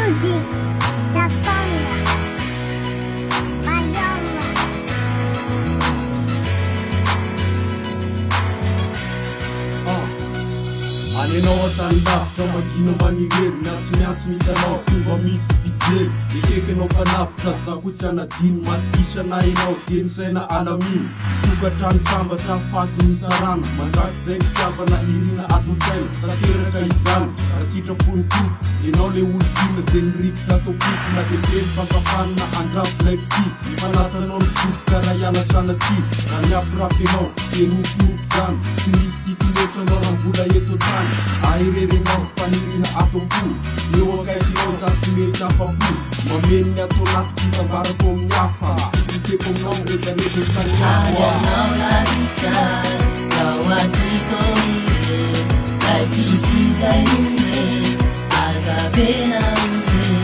Music, Jasonda, Mayama. Anenao an-tany-lavitra makina manirery miantso mitanao tsy mba misy fijery ekekinao fanavitra zako tsy anadino matokisana enao de ny saina alamino tokatrano sambatra faty misarana mandrakizay fitiavana irina atony-saina tanteraka izany rasitrapony-to enao le olo-tina zay nirikitra atao poko na tetely fankafanina andravo laifity fanatsanao mivotoka raha ianasana ty raha miampirafy enao de nofimofy zany tsy misy titoloatranao raha mbola eto tany airerenao fanirina atom-po eo akaikinao za tsy mety afa-po mameny ny atao anaty tsy tambarako amin'ny hafa fiteko aminao rehetrarehetra tanyhafa Ayanao laritsar, zawatiko ide Laifitizay ide, azabena ide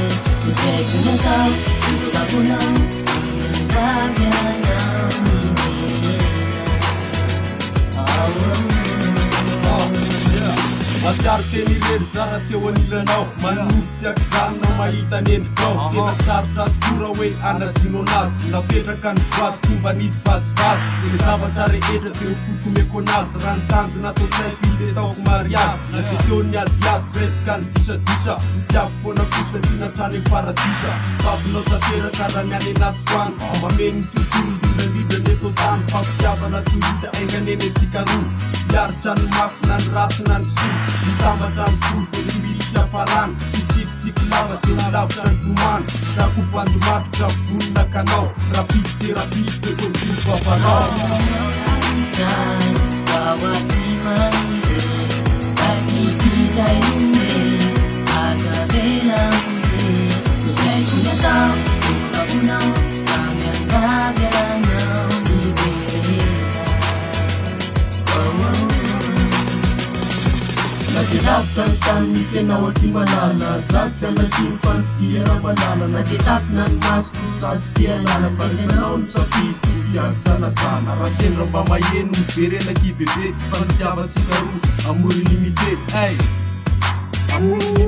Uteku natao, utulapunao Mendabianao ide Masiaro teny irery zara tsy eo anilanao manovy akizanao mahita nendrikao tena sarotra tora hoe anadino anazy napetraka ny boaty tsy mba nisy vazivazy ny zavatra rehetra de mifotomeko anazy raha ny tanjona atao saiko izy ataoko mariazy na ze teo ny adiady presque ny disadisa mitiavy foana kosa tinatrany paradisa favinao tateraka raha ny any anaty any mameny ny tontolo ndrindrandrindra neto tany fampitiavana tohita ainganeny atsika roa miaritra ny mafy na ny ratsy na ny soa mitambatra ny folo de ny misy afarany tsitsitsiko lava de ny lavitra ny tomany zako bandomatotra vonona kanao rapisy terapisy de toziny vavanao Zawatiko ide, laifitizay ide Azabena ide Uteku natao, utulapunao Mendabianao ide Natilavitra ny tany misy anao aty manala Za tsy anadino fa ny fitia manala Natitapina ny masoko za tsy tia lala Fa nenao ny safidy tsy akizanazana raha sendra mba maheno miverenaky bebe fa nitiavatsika roa amory limité ay amory